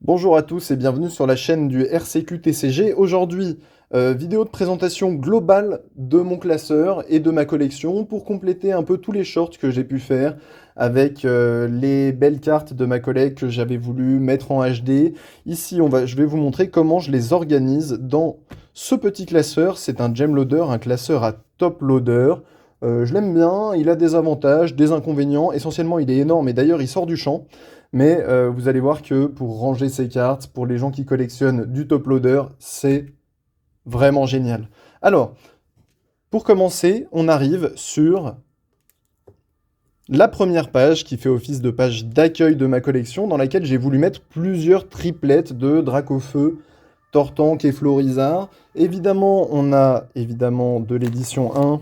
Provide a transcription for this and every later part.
Bonjour à tous et bienvenue sur la chaîne du RCQ-TCG. Aujourd'hui, vidéo de présentation globale de mon classeur et de ma collection pour compléter un peu tous les shorts que j'ai pu faire avec les belles cartes de ma collègue que j'avais voulu mettre en HD. Ici, je vais vous montrer comment je les organise dans ce petit classeur. C'est un gem loader, un classeur à top loader. Je l'aime bien, il a des avantages, des inconvénients. Essentiellement, il est énorme et d'ailleurs, il sort du champ. Mais vous allez voir que pour ranger ces cartes, pour les gens qui collectionnent du top loader, c'est vraiment génial. Alors, pour commencer, on arrive sur la première page qui fait office de page d'accueil de ma collection, dans laquelle j'ai voulu mettre plusieurs triplettes de Dracofeu, Tortank et Florizard. Évidemment, on a de l'édition 1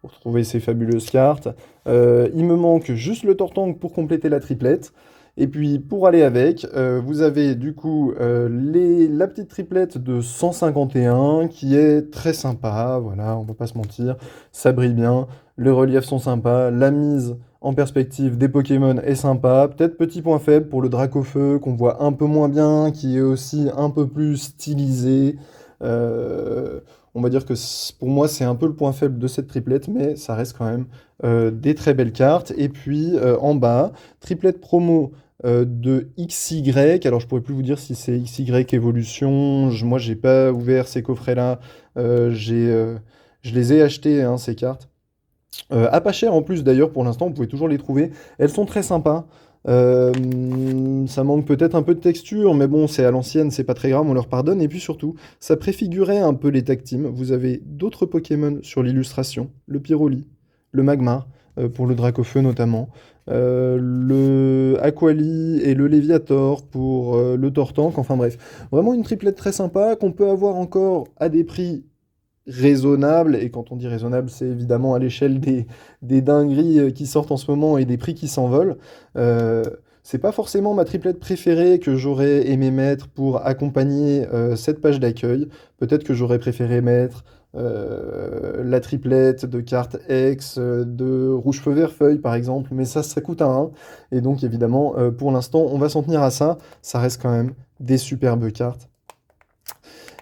pour trouver ces fabuleuses cartes. Il me manque juste le Tortank pour compléter la triplette. Et puis pour aller avec, vous avez du coup la petite triplette de 151 qui est très sympa, voilà, on va pas se mentir, ça brille bien, les reliefs sont sympas, la mise en perspective des Pokémon est sympa, peut-être petit point faible pour le Dracofeu qu'on voit un peu moins bien, qui est aussi un peu plus stylisé. Euh, on va dire que pour moi, c'est un peu le point faible de cette triplette, mais ça reste quand même des très belles cartes. Et puis en bas, triplette promo de XY. Alors, je pourrais plus vous dire si c'est XY Evolution. Moi, j'ai pas ouvert ces coffrets-là. Je les ai achetés, hein, ces cartes. À pas cher en plus d'ailleurs pour l'instant, vous pouvez toujours les trouver. Elles sont très sympas. Ça manque peut-être un peu de texture, mais bon, c'est à l'ancienne, c'est pas très grave, on leur pardonne. Et puis surtout, ça préfigurait un peu les tag teams. Vous avez d'autres Pokémon sur l'illustration, le Pyroli, le Magmar, pour le Dracofeu notamment, le Aquali et le Léviator pour le Tortank. Enfin bref, vraiment une triplette très sympa qu'on peut avoir encore à des prix raisonnable, et quand on dit raisonnable, c'est évidemment à l'échelle des dingueries qui sortent en ce moment et des prix qui s'envolent. Euh, c'est pas forcément ma triplette préférée que j'aurais aimé mettre pour accompagner cette page d'accueil. Peut-être que j'aurais préféré mettre la triplette de cartes X, de rouge feu vert feuille par exemple, mais ça coûte un 1. Et donc évidemment, pour l'instant, on va s'en tenir à ça. Ça reste quand même des superbes cartes.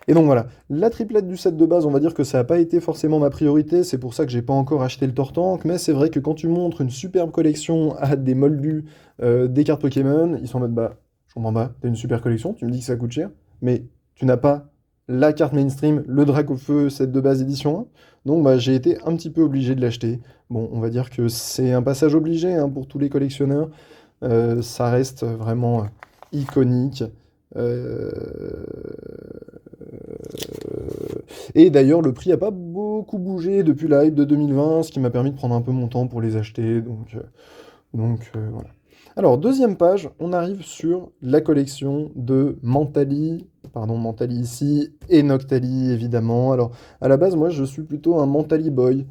Et donc voilà, la triplette du set de base, on va dire que ça n'a pas été forcément ma priorité, c'est pour ça que j'ai pas encore acheté le Tortank, mais c'est vrai que quand tu montres une superbe collection à des moldus des cartes Pokémon, ils sont en mode bah, je comprends pas, t'as une super collection, tu me dis que ça coûte cher, mais tu n'as pas la carte mainstream, le Dracofeu set de base édition 1, donc bah, j'ai été un petit peu obligé de l'acheter. Bon, on va dire que c'est un passage obligé hein, pour tous les collectionneurs, ça reste vraiment iconique. Euh, Et d'ailleurs, le prix n'a pas beaucoup bougé depuis la hype de 2020, ce qui m'a permis de prendre un peu mon temps pour les acheter. Voilà. Alors, deuxième page, on arrive sur la collection de Mentali. Pardon, Mentali ici, et Noctali, évidemment. Alors, à la base, moi, je suis plutôt un Mentali boy.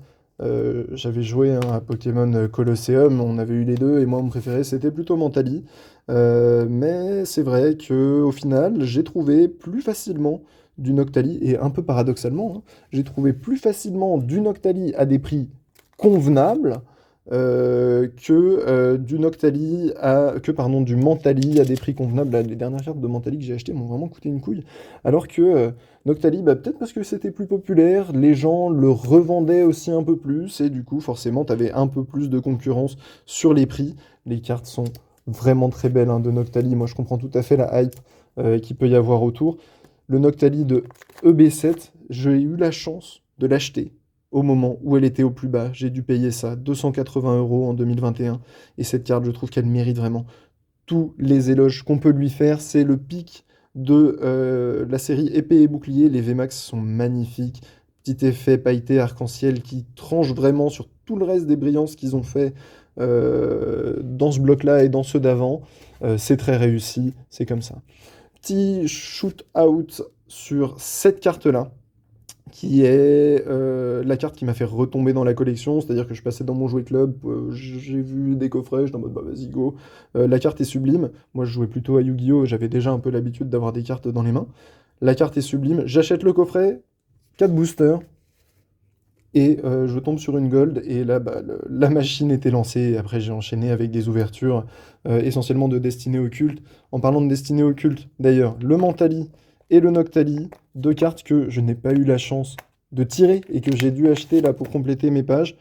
J'avais joué hein, à Pokémon Colosseum, on avait eu les deux, et moi, mon préféré, c'était plutôt Mentali. Mais c'est vrai que au final, j'ai trouvé plus facilement du Noctali, et un peu paradoxalement, hein, j'ai trouvé plus facilement du Noctali à des prix convenables du Mentali à des prix convenables. Là, les dernières cartes de Mentali que j'ai achetées m'ont vraiment coûté une couille. Alors que Noctali, bah, peut-être parce que c'était plus populaire, les gens le revendaient aussi un peu plus, et du coup, forcément, tu avais un peu plus de concurrence sur les prix. Les cartes sont vraiment très belles hein, de Noctali. Moi, je comprends tout à fait la hype qu'il peut y avoir autour. Le Noctali de EB7, j'ai eu la chance de l'acheter au moment où elle était au plus bas. J'ai dû payer ça, 280 euros en 2021. Et cette carte, je trouve qu'elle mérite vraiment tous les éloges qu'on peut lui faire. C'est le pic de la série épée et bouclier. Les VMAX sont magnifiques. Petit effet pailleté arc-en-ciel qui tranche vraiment sur tout le reste des brillances qu'ils ont fait dans ce bloc-là et dans ceux d'avant. C'est très réussi, c'est comme ça. Petit shoot-out sur cette carte-là qui est la carte qui m'a fait retomber dans la collection, c'est-à-dire que je passais dans mon jouet club, j'ai vu des coffrets, j'étais en mode bah vas-y go. La carte est sublime, moi je jouais plutôt à Yu-Gi-Oh, j'avais déjà un peu l'habitude d'avoir des cartes dans les mains. La carte est sublime, j'achète le coffret, 4 boosters, Et je tombe sur une gold, et là, bah, la machine était lancée. Et après, j'ai enchaîné avec des ouvertures, essentiellement de Destinée Occulte. En parlant de Destinée Occulte, d'ailleurs, le Mentali et le Noctali, deux cartes que je n'ai pas eu la chance de tirer et que j'ai dû acheter là pour compléter mes pages.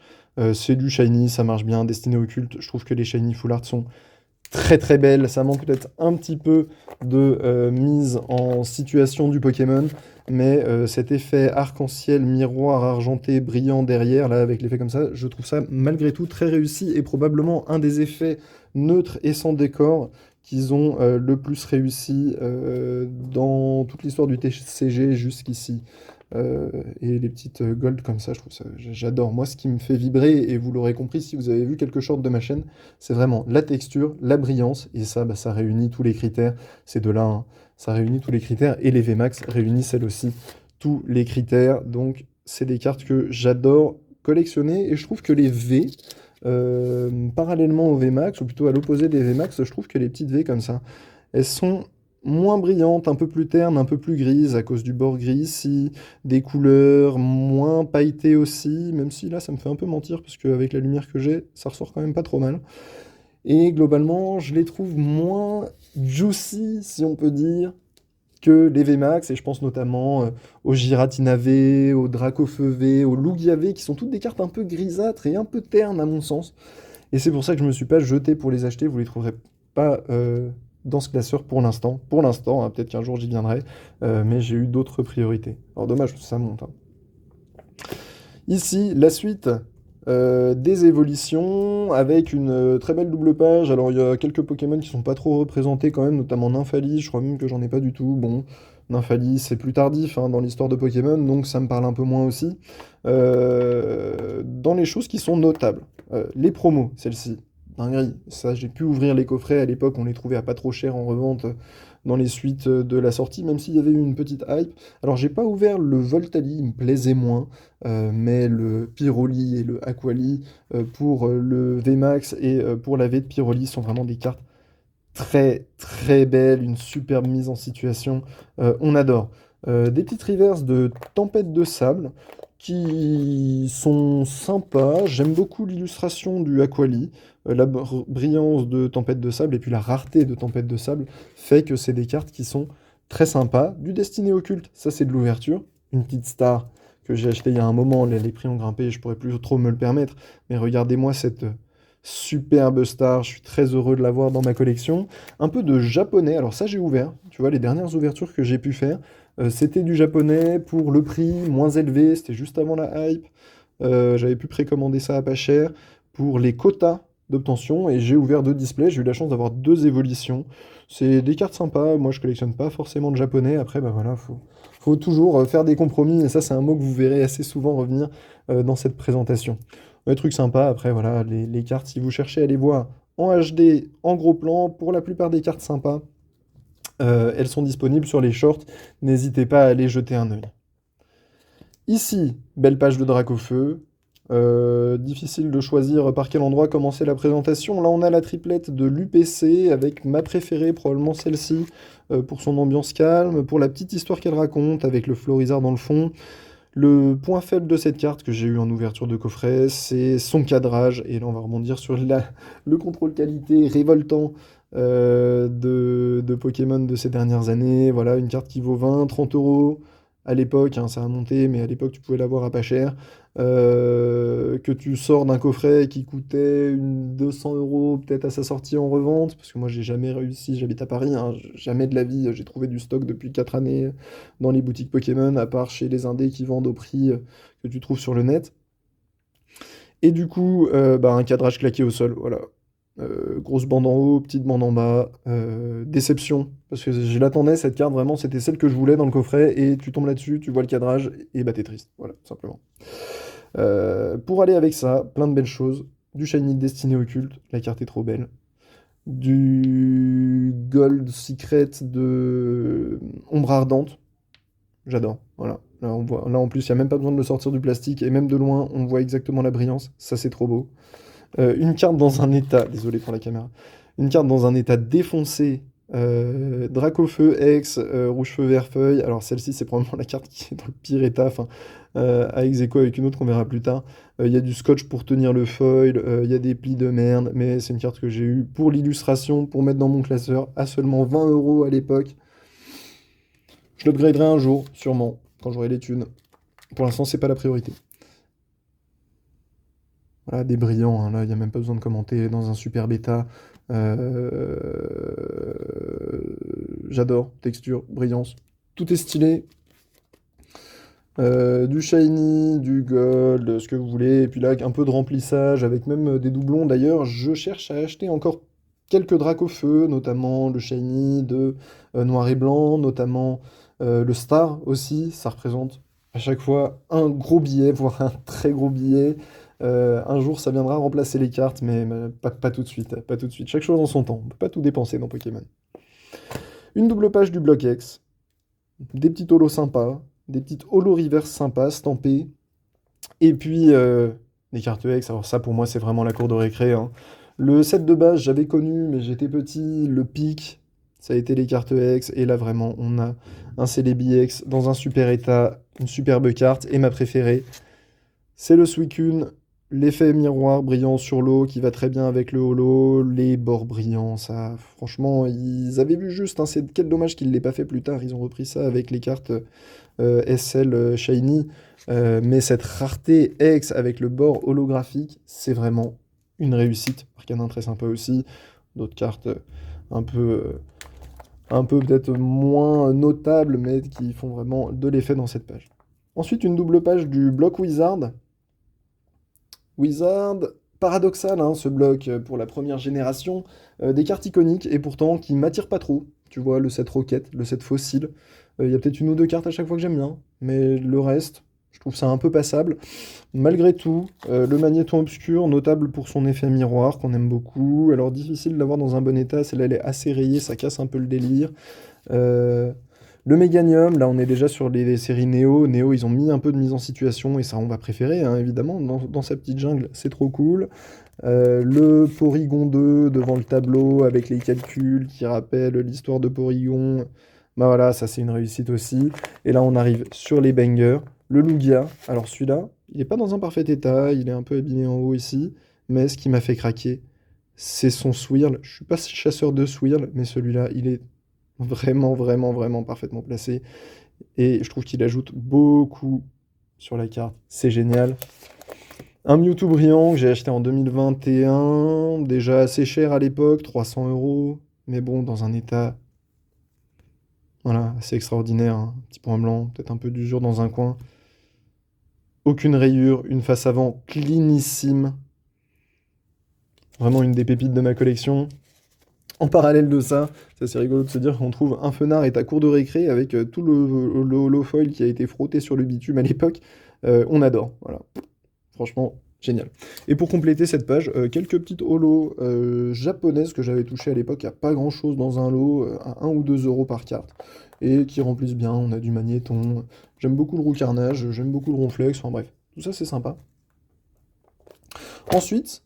C'est du shiny, ça marche bien. Destinée Occulte, je trouve que les shiny full art sont très très belle. Ça manque peut-être un petit peu de mise en situation du Pokémon, mais cet effet arc-en-ciel, miroir argenté, brillant derrière, là, avec l'effet comme ça, je trouve ça malgré tout très réussi et probablement un des effets neutres et sans décor qu'ils ont le plus réussi dans toute l'histoire du TCG jusqu'ici. Et les petites gold comme ça, je trouve ça, j'adore. Moi, ce qui me fait vibrer, et vous l'aurez compris si vous avez vu quelques shorts de ma chaîne, c'est vraiment la texture, la brillance, et ça, bah, ça réunit tous les critères. C'est de là, hein. Ça réunit tous les critères, et les VMAX réunissent elles aussi tous les critères. Donc, c'est des cartes que j'adore collectionner, et je trouve que les V, parallèlement aux VMAX, ou plutôt à l'opposé des VMAX, je trouve que les petites V comme ça, elles sont moins brillantes, un peu plus ternes, un peu plus grises à cause du bord gris ici, des couleurs moins pailletées aussi, même si là ça me fait un peu mentir parce qu'avec la lumière que j'ai, ça ressort quand même pas trop mal. Et globalement, je les trouve moins juicy, si on peut dire, que les VMAX, et je pense notamment au Giratina V, au Dracofeu V, au Lugia V, qui sont toutes des cartes un peu grisâtres et un peu ternes à mon sens. Et c'est pour ça que je me suis pas jeté pour les acheter. Vous les trouverez pas dans ce classeur pour l'instant. Pour l'instant, hein, peut-être qu'un jour j'y viendrai. Mais j'ai eu d'autres priorités. Alors dommage, ça monte, hein. Ici, la suite des évolutions avec une très belle double page. Alors il y a quelques Pokémon qui sont pas trop représentés quand même, notamment Nymphalie. Je crois même que j'en ai pas du tout. Bon, Nymphalie, c'est plus tardif hein, dans l'histoire de Pokémon, donc ça me parle un peu moins aussi. Dans les choses qui sont notables, les promos, celle-ci, dinguerie. Ça, j'ai pu ouvrir les coffrets à l'époque, on les trouvait à pas trop cher en revente dans les suites de la sortie, même s'il y avait eu une petite hype. Alors j'ai pas ouvert le Voltali, il me plaisait moins, mais le Pyroli et le Aquali pour le VMAX et pour la V de Pyroli sont vraiment des cartes très très belles, une superbe mise en situation, on adore. Des petites reverses de Tempête de Sable qui sont sympas. J'aime beaucoup l'illustration du Aquali, la brillance de Tempête de Sable et puis la rareté de Tempête de Sable fait que c'est des cartes qui sont très sympas. Du Destiné Occulte, ça c'est de l'ouverture. Une petite star que j'ai acheté il y a un moment, les prix ont grimpé, je pourrais plus trop me le permettre, mais regardez-moi cette superbe star, je suis très heureux de l'avoir dans ma collection. Un peu de japonais, alors ça j'ai ouvert, tu vois, les dernières ouvertures que j'ai pu faire, c'était du japonais pour le prix moins élevé, c'était juste avant la hype. J'avais pu précommander ça à pas cher pour les quotas d'obtention et j'ai ouvert deux displays, j'ai eu la chance d'avoir deux évolutions. C'est des cartes sympas, moi je collectionne pas forcément de japonais, après bah voilà, faut toujours faire des compromis et ça c'est un mot que vous verrez assez souvent revenir dans cette présentation. Un truc sympa, après voilà, les cartes, si vous cherchez à les voir en HD, en gros plan, pour la plupart des cartes sympas, elles sont disponibles sur les shorts, n'hésitez pas à aller jeter un œil. Ici, belle page de Dracofeu. Difficile de choisir par quel endroit commencer la présentation. Là, on a la triplette de l'UPC avec ma préférée, probablement celle-ci, pour son ambiance calme, pour la petite histoire qu'elle raconte avec le Florizard dans le fond. Le point faible de cette carte que j'ai eu en ouverture de coffret, c'est son cadrage. Et là, on va rebondir sur le contrôle qualité révoltant de Pokémon de ces dernières années. Voilà, une carte qui vaut 20-30 euros. À l'époque, hein, ça a monté, mais à l'époque, tu pouvais l'avoir à pas cher. Que tu sors d'un coffret qui coûtait 200 euros peut-être à sa sortie en revente, parce que moi, j'ai jamais réussi, j'habite à Paris, hein, jamais de la vie, j'ai trouvé du stock depuis 4 années dans les boutiques Pokémon, à part chez les indés qui vendent au prix que tu trouves sur le net. Et du coup, bah, un cadrage claqué au sol, voilà. Grosse bande en haut, petite bande en bas. Déception, parce que je l'attendais, cette carte, vraiment, c'était celle que je voulais dans le coffret, et tu tombes là-dessus, tu vois le cadrage, et bah t'es triste, voilà, tout simplement. Pour aller avec ça, plein de belles choses. Du Shiny Destiné Occulte, la carte est trop belle. Du Gold Secret de Ombre Ardente, j'adore, voilà. Là, on voit, là en plus, il n'y a même pas besoin de le sortir du plastique, et même de loin, on voit exactement la brillance, ça c'est trop beau. Une carte dans un état, désolé pour la caméra, une carte dans un état défoncé, Dracofeu X, Rouge-Feu Vert-Feuille. Alors celle-ci, c'est probablement la carte qui est dans le pire état, enfin, à ex-aequo avec une autre qu'on verra plus tard. Il y a du scotch pour tenir le foil, il y a des plis de merde, mais c'est une carte que j'ai eue pour l'illustration, pour mettre dans mon classeur, à seulement 20 € à l'époque. Je l'upgraderai un jour, sûrement, quand j'aurai les thunes. Pour l'instant, c'est pas la priorité. Voilà, des brillants, hein, là, il n'y a même pas besoin de commenter, dans un super bêta. J'adore, texture, brillance, tout est stylé. Du shiny, du gold, ce que vous voulez, et puis là, un peu de remplissage, avec même des doublons. D'ailleurs, je cherche à acheter encore quelques dracs au feu, notamment le shiny de noir et blanc, notamment le star aussi, ça représente à chaque fois un gros billet, voire un très gros billet. Un jour, ça viendra remplacer les cartes, mais pas tout de suite, pas tout de suite. Chaque chose en son temps, on peut pas tout dépenser dans Pokémon. Une double page du bloc X, des petits holos sympas, des petites holo reverse sympas, stampées, et puis des cartes X. Alors ça, pour moi, c'est vraiment la cour de récré, hein. Le set de base, j'avais connu, mais j'étais petit. Le pic, ça a été les cartes X. Et là, vraiment, on a un Celebi X dans un super état, une superbe carte. Et ma préférée, c'est le Suicune, l'effet miroir brillant sur l'eau qui va très bien avec le holo, les bords brillants, ça, franchement, ils avaient vu juste, hein, c'est quel dommage qu'ils ne l'aient pas fait plus tard, ils ont repris ça avec les cartes SL Shiny, mais cette rareté X avec le bord holographique, c'est vraiment une réussite. Arcanin très sympa aussi, d'autres cartes un peu peut-être moins notables, mais qui font vraiment de l'effet dans cette page. Ensuite, une double page du bloc Wizard. Wizard, paradoxal hein, ce bloc pour la première génération, des cartes iconiques et pourtant qui m'attirent pas trop. Tu vois, le set Rocket, le set Fossile, il y a peut-être une ou deux cartes à chaque fois que j'aime bien, mais le reste, je trouve ça un peu passable. Malgré tout, le Magnéton Obscur, notable pour son effet miroir, qu'on aime beaucoup. Alors difficile de l'avoir dans un bon état, celle-là elle est assez rayée, ça casse un peu le délire. Euh, le Méganium, là on est déjà sur les séries Néo. Néo, ils ont mis un peu de mise en situation et ça on va préférer, hein, évidemment, dans sa petite jungle, c'est trop cool. Le Porygon 2 devant le tableau avec les calculs qui rappellent l'histoire de Porygon. Bah voilà, ça c'est une réussite aussi. Et là on arrive sur les bangers. Le Lugia, alors celui-là, il n'est pas dans un parfait état, il est un peu abîmé en haut ici, mais ce qui m'a fait craquer, c'est son swirl. Je suis pas chasseur de swirl, mais celui-là, il est vraiment, vraiment, vraiment parfaitement placé. Et je trouve qu'il ajoute beaucoup sur la carte. C'est génial. Un Mewtwo brillant que j'ai acheté en 2021, déjà assez cher à l'époque, 300 €. Mais bon, dans un état, voilà, assez extraordinaire, hein. Un petit point blanc, peut-être un peu d'usure dans un coin. Aucune rayure, une face avant cleanissime. Vraiment une des pépites de ma collection. En parallèle de ça, c'est rigolo de se dire qu'on trouve un Fenard et à cour de récré avec tout le holo foil qui a été frotté sur le bitume à l'époque. On adore, voilà. Franchement, génial. Et pour compléter cette page, quelques petites holos japonaises que j'avais touchées à l'époque, il n'y a pas grand chose dans un lot, à 1 ou 2 € par carte, et qui remplissent bien. On a du magnéton, j'aime beaucoup le roucarnage, j'aime beaucoup le ronflex, enfin bref, tout ça c'est sympa. Ensuite,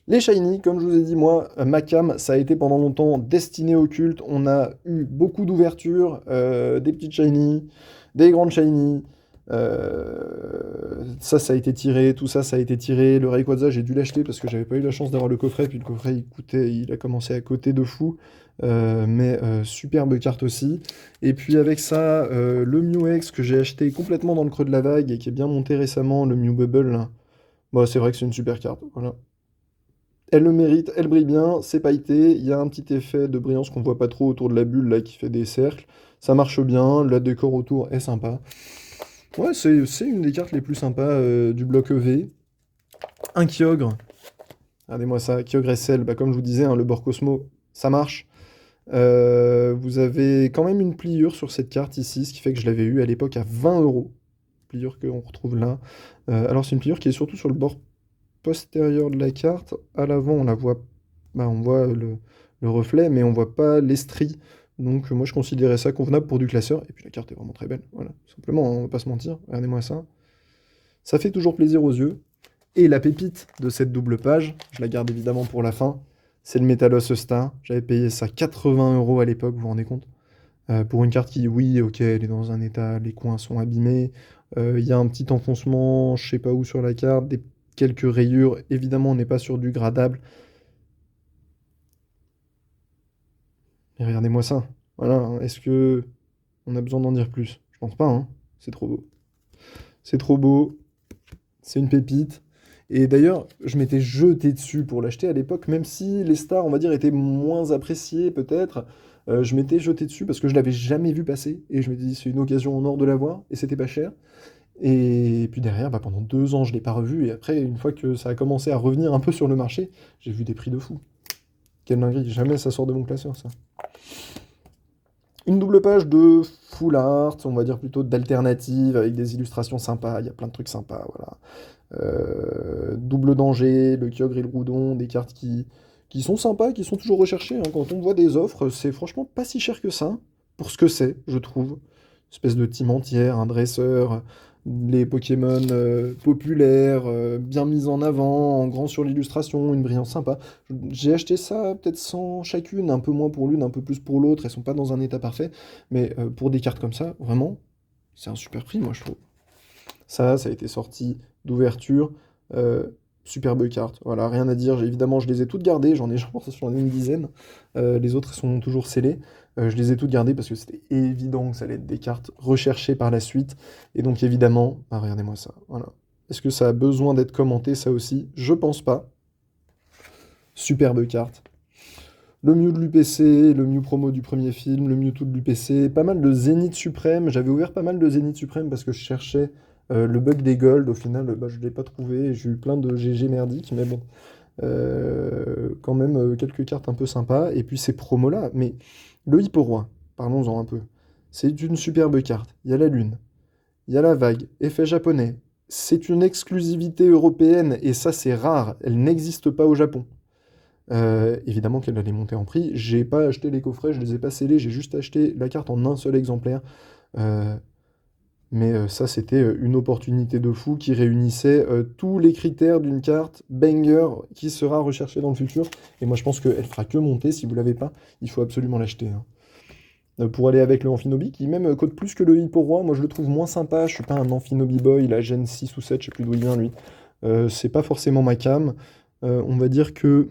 les shiny, comme je vous ai dit, moi, ma cam, ça a été pendant longtemps destiné au culte. On a eu beaucoup d'ouvertures, des petites shiny, des grandes shiny. Ça a été tiré, tout ça, ça a été tiré. Le Rayquaza, j'ai dû l'acheter parce que j'avais pas eu la chance d'avoir le coffret. Puis le coffret, il a commencé à coûter de fou. Mais superbe carte aussi. Et puis avec ça, le Mew X que j'ai acheté complètement dans le creux de la vague et qui est bien monté récemment, le Mew Bubble, là. Bon, c'est vrai que c'est une super carte, voilà. Elle le mérite, elle brille bien, c'est pailleté, il y a un petit effet de brillance qu'on voit pas trop autour de la bulle là qui fait des cercles. Ça marche bien, le décor autour est sympa. Ouais, c'est une des cartes les plus sympas du bloc EV. Un Kyogre, regardez-moi ça, Kyogre SL, bah, comme je vous disais, hein, le bord Cosmo, ça marche. Vous avez quand même une pliure sur cette carte ici, ce qui fait que je l'avais eu à l'époque à 20 €. Pliure qu'on retrouve là. Alors c'est une pliure qui est surtout sur le bord postérieur de la carte. À l'avant, on la voit, bah, on voit le reflet, mais on voit pas les stries. Donc moi je considérais ça convenable pour du classeur. Et puis la carte est vraiment très belle, voilà, tout simplement, hein, on va pas se mentir. Regardez-moi ça. Ça fait toujours plaisir aux yeux. Et la pépite de cette double page, je la garde évidemment pour la fin, c'est le Metalos Star. J'avais payé ça 80 € à l'époque, vous vous rendez compte? Pour une carte qui, oui, ok, elle est dans un état, les coins sont abîmés, il y a un petit enfoncement, je sais pas où sur la carte, quelques rayures. Évidemment, on n'est pas sur du gradable. Mais regardez-moi ça. Voilà, hein. Est-ce que on a besoin d'en dire plus? Je pense pas, hein. C'est trop beau. C'est trop beau. C'est une pépite. Et d'ailleurs, je m'étais jeté dessus pour l'acheter à l'époque, même si les stars, on va dire, étaient moins appréciées peut-être. Je m'étais jeté dessus parce que je l'avais jamais vu passer. Et je m'étais dit, c'est une occasion en or de l'avoir. Et c'était pas cher. Et puis derrière, bah, pendant 2 ans, je l'ai pas revu. Et après, une fois que ça a commencé à revenir un peu sur le marché, j'ai vu des prix de fou. Quelle dinguerie. Jamais ça sort de mon classeur, ça. Une double page de full art, on va dire plutôt d'alternative, avec des illustrations sympas, il y a plein de trucs sympas, voilà. Double danger, le Kyogre et le Groudon, des cartes qui sont sympas, qui sont toujours recherchées, hein. Quand on voit des offres, c'est franchement pas si cher que ça, pour ce que c'est, je trouve. Espèce de team entière, un dresseur, les Pokémon populaires, bien mis en avant, en grand sur l'illustration, une brillance sympa. J'ai acheté ça peut-être 100 chacune, un peu moins pour l'une, un peu plus pour l'autre, elles sont pas dans un état parfait, mais pour des cartes comme ça, vraiment, c'est un super prix, moi je trouve. Ça a été sorti d'ouverture. euh, Superbe carte. Voilà, rien à dire. Évidemment, je les ai toutes gardées. J'en ai, je pense, j'en ai une dizaine. Les autres sont toujours scellées. Je les ai toutes gardées parce que c'était évident que ça allait être des cartes recherchées par la suite. Et donc, évidemment, ah, regardez-moi ça. Voilà. Est-ce que ça a besoin d'être commenté, ça aussi? Je pense pas. Superbe carte. Le Mew de l'UPC, le Mew promo du premier film, le Mewtwo de l'UPC, pas mal de Zénith Suprême. J'avais ouvert pas mal de Zénith Suprême parce que je cherchais le bug des Gold. Au final, bah, je ne l'ai pas trouvé. J'ai eu plein de GG merdiques, mais bon. Quand même, quelques cartes un peu sympas. Et puis ces promos-là. Mais le Hippo-Roi, parlons-en un peu. C'est une superbe carte. Il y a la Lune, il y a la vague, effet japonais. C'est une exclusivité européenne et ça, c'est rare. Elle n'existe pas au Japon. Évidemment qu'elle allait monter en prix. J'ai pas acheté les coffrets, je les ai pas scellés, j'ai juste acheté la carte en un seul exemplaire. Euh, mais ça, c'était une opportunité de fou qui réunissait tous les critères d'une carte banger qui sera recherchée dans le futur. Et moi, je pense qu'elle fera que monter. Si vous l'avez pas, il faut absolument l'acheter, hein. Pour aller avec le Amphinobi, qui même coûte plus que le Hippo-Roi, moi je le trouve moins sympa. Je suis pas un Amphinobi boy, la Gen 6 ou 7, je sais plus d'où il vient lui. C'est pas forcément ma cam. On va dire que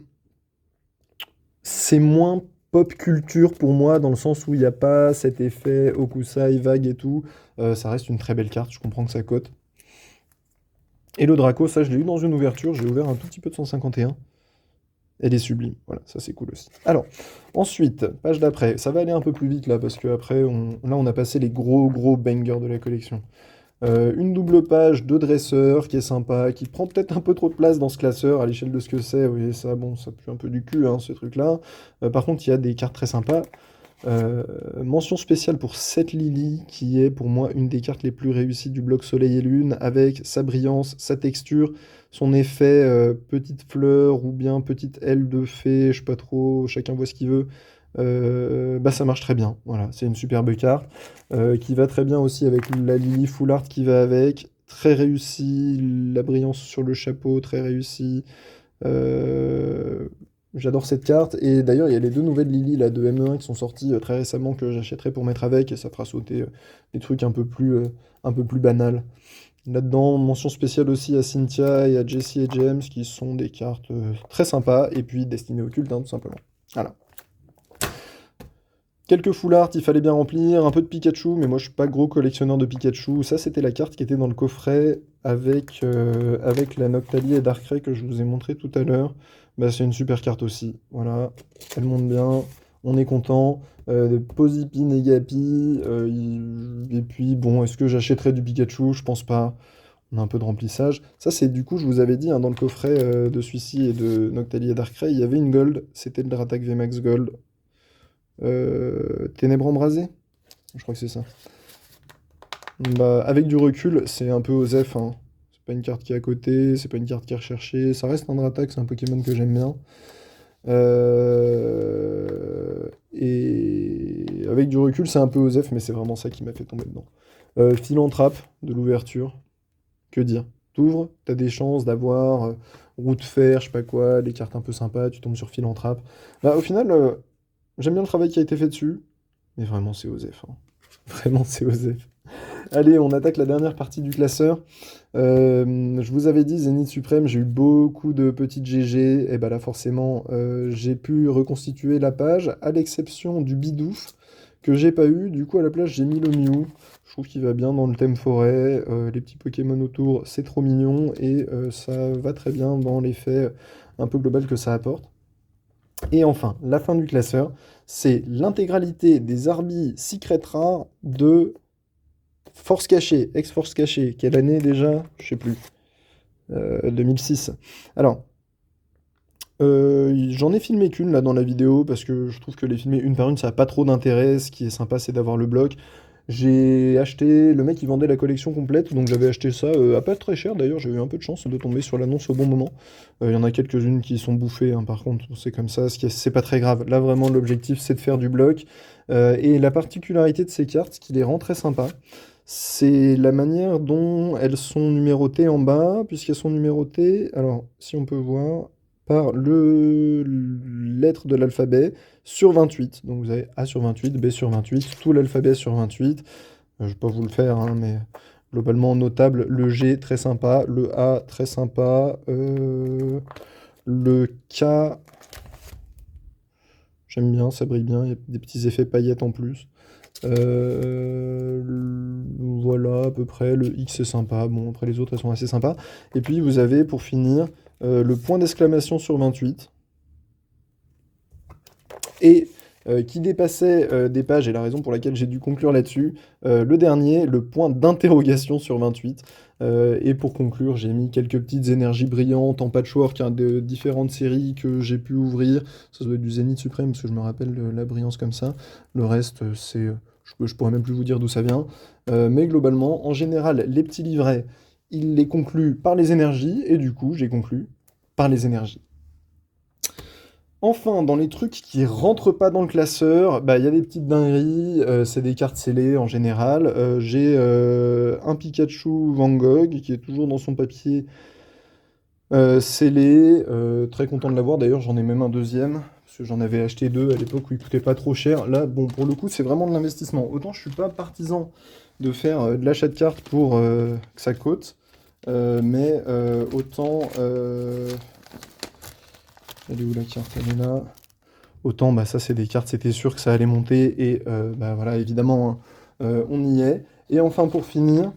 c'est moins pop culture pour moi, dans le sens où il n'y a pas cet effet Okusai, vague et tout. Ça reste une très belle carte, je comprends que ça cote. Et le Draco, ça je l'ai eu dans une ouverture, j'ai ouvert un tout petit peu de 151. Elle est sublime, voilà, ça c'est cool aussi. Alors, ensuite, page d'après, ça va aller un peu plus vite là, parce que après, là on a passé les gros gros bangers de la collection. Une double page de dresseur qui est sympa, qui prend peut-être un peu trop de place dans ce classeur à l'échelle de ce que c'est. Oui, ça, bon, ça pue un peu du cul, hein, ce truc-là. Par contre, il y a des cartes très sympas. Mention spéciale pour cette Lily, qui est pour moi une des cartes les plus réussies du bloc Soleil et Lune, avec sa brillance, sa texture, son effet petite fleur ou bien petite aile de fée, je sais pas trop, chacun voit ce qu'il veut. Bah ça marche très bien, voilà, c'est une superbe carte qui va très bien aussi avec la Lily Full Art qui va avec, très réussi, la brillance sur le chapeau, très réussi. Euh, J'adore cette carte. Et d'ailleurs, il y a les deux nouvelles Lily là, de M1 qui sont sorties très récemment que j'achèterai pour mettre avec. Et ça fera sauter des trucs un peu plus banals. Là-dedans, mention spéciale aussi à Cynthia et à Jessie et James qui sont des cartes très sympas. Et puis Destinée Occulte, hein, tout simplement. Voilà. Quelques full art, il fallait bien remplir, un peu de Pikachu, mais moi je suis pas gros collectionneur de Pikachu. Ça, c'était la carte qui était dans le coffret avec la Noctali et Darkrai que je vous ai montré tout à l'heure. Bah, c'est une super carte aussi. Voilà, elle monte bien, on est content. Posipi, Negapi, et puis bon, est-ce que j'achèterais du Pikachu? Je pense pas. On a un peu de remplissage. Ça, c'est du coup, je vous avais dit, hein, dans le coffret de celui-ci et de Noctali et Darkrai, il y avait une gold, c'était le Dratak VMAX Gold. Ténèbres embrasées? Je crois que c'est ça. Bah, avec du recul, c'est un peu osef, hein. C'est pas une carte qui est à côté, c'est pas une carte qui est recherchée. Ça reste un Dratak, c'est un Pokémon que j'aime bien. Et avec du recul, c'est un peu osef, mais c'est vraiment ça qui m'a fait tomber dedans. Philanthrape de l'ouverture. Que dire? t'ouvres, t'as des chances d'avoir roue de fer, je sais pas quoi, des cartes un peu sympas, tu tombes sur Philanthrape. Bah, au final, j'aime bien le travail qui a été fait dessus, mais vraiment c'est OSEF, hein. Vraiment c'est OSEF. Allez, on attaque la dernière partie du classeur. Je vous avais dit, Zénith Suprême, j'ai eu beaucoup de petites GG, et bah là forcément, j'ai pu reconstituer la page, à l'exception du Bidouf, que j'ai pas eu. Du coup, à la place, j'ai mis le Mew. Je trouve qu'il va bien dans le thème forêt. Les petits Pokémon autour, c'est trop mignon et ça va très bien dans l'effet un peu global que ça apporte. Et enfin, la fin du classeur, c'est l'intégralité des Arby Secret Rares de Force Cachée, ex-Force Cachée. Quelle année déjà? Je sais plus. 2006. Alors, j'en ai filmé qu'une là dans la vidéo parce que je trouve que les filmer une par une ça n'a pas trop d'intérêt. Ce qui est sympa c'est d'avoir le bloc. J'ai acheté, le mec il vendait la collection complète donc j'avais acheté ça à pas très cher d'ailleurs. J'ai eu un peu de chance de tomber sur l'annonce au bon moment. Il y en a quelques-unes qui sont bouffées hein, par contre c'est comme ça, c'est pas très grave. Là vraiment l'objectif c'est de faire du bloc. Et la particularité de ces cartes, ce qui les rend très sympas, c'est la manière dont elles sont numérotées en bas, puisqu'elles sont numérotées, alors si on peut voir, par le lettre de l'alphabet sur 28. Donc vous avez A sur 28, B sur 28, tout l'alphabet sur 28. Je vais pas vous le faire, hein, mais globalement notable. Le G, très sympa. Le A, très sympa. Le K, j'aime bien, ça brille bien. Il y a des petits effets paillettes en plus. Voilà, à peu près. Le X est sympa. Bon, après les autres, elles sont assez sympas. Et puis, vous avez, pour finir, le point d'exclamation sur 28. Et qui dépassait des pages, et la raison pour laquelle j'ai dû conclure là-dessus, le dernier, le point d'interrogation sur 28. Et pour conclure, j'ai mis quelques petites énergies brillantes en patchwork hein, de différentes séries que j'ai pu ouvrir. Ça doit être du Zénith Suprême, parce que je me rappelle la brillance comme ça. Le reste, c'est... je pourrais même plus vous dire d'où ça vient. Mais globalement, en général, les petits livrets, il les conclut par les énergies, et du coup, j'ai conclu par les énergies. Enfin, dans les trucs qui rentrent pas dans le classeur, bah, il y a des petites dingueries, c'est des cartes scellées en général. J'ai un Pikachu Van Gogh qui est toujours dans son papier scellé. Très content de l'avoir, d'ailleurs j'en ai même un deuxième, parce que j'en avais acheté deux à l'époque où il coûtait pas trop cher. Là, bon, pour le coup, c'est vraiment de l'investissement. Autant je suis pas partisan de faire de l'achat de cartes pour que ça coûte, mais autant... Elle est où la carte? Elle est là. Autant, bah ça c'est des cartes, c'était sûr que ça allait monter, et bah voilà, évidemment, hein, on y est. Et enfin, pour finir,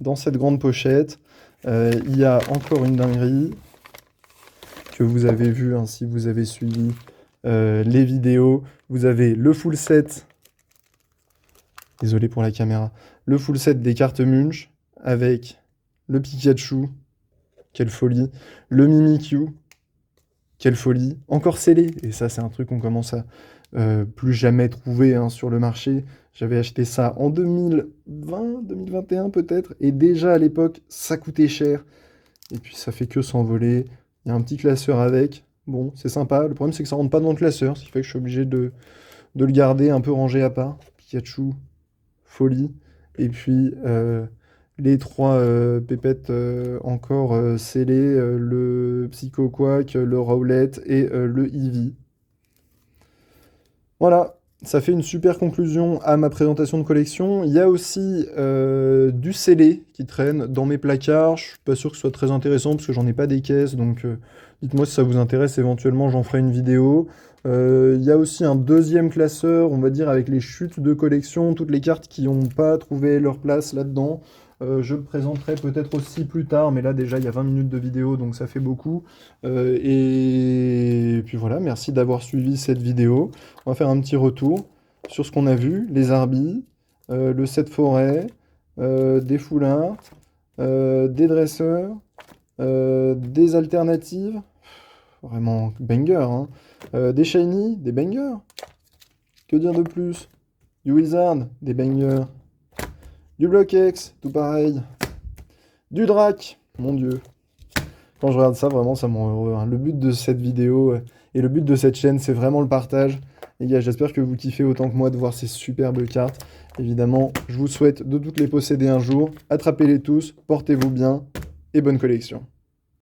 dans cette grande pochette, il y a encore une dinguerie que vous avez vue, hein, si vous avez suivi les vidéos. Vous avez le full set, désolé pour la caméra, le full set des cartes Munch, avec le Pikachu, quelle folie, le Mimikyu, quelle folie, encore scellé, et ça c'est un truc qu'on commence à plus jamais trouver hein, sur le marché. J'avais acheté ça en 2020, 2021 peut-être, et déjà à l'époque ça coûtait cher, et puis ça fait que s'envoler. Il y a un petit classeur avec, bon c'est sympa, le problème c'est que ça rentre pas dans le classeur, ce qui fait que je suis obligé de le garder un peu rangé à part. Pikachu, folie, et puis les trois pépettes encore scellées, le Psycho Quack, le Rowlet et le Eevee. Voilà, ça fait une super conclusion à ma présentation de collection. Il y a aussi du scellé qui traîne dans mes placards. Je suis pas sûr que ce soit très intéressant parce que j'en ai pas des caisses, donc dites-moi si ça vous intéresse, éventuellement j'en ferai une vidéo. Il y a aussi un deuxième classeur, on va dire, avec les chutes de collection, toutes les cartes qui n'ont pas trouvé leur place là-dedans. Je le présenterai peut-être aussi plus tard, mais là déjà il y a 20 minutes de vidéo, donc ça fait beaucoup. Et puis voilà, merci d'avoir suivi cette vidéo. On va faire un petit retour sur ce qu'on a vu, les Arby, le set forêt, des foulards, des dresseurs, des alternatives, vraiment banger, hein. Des shiny, des bangers. Que dire de plus? Du wizard, des bangers. Du block-X, tout pareil. Du drac, mon dieu. Quand je regarde ça, vraiment, ça me rend heureux, hein. Le but de cette vidéo et le but de cette chaîne, c'est vraiment le partage. Les gars, j'espère que vous kiffez autant que moi de voir ces superbes cartes. Évidemment, je vous souhaite de toutes les posséder un jour. Attrapez-les tous, portez-vous bien et bonne collection.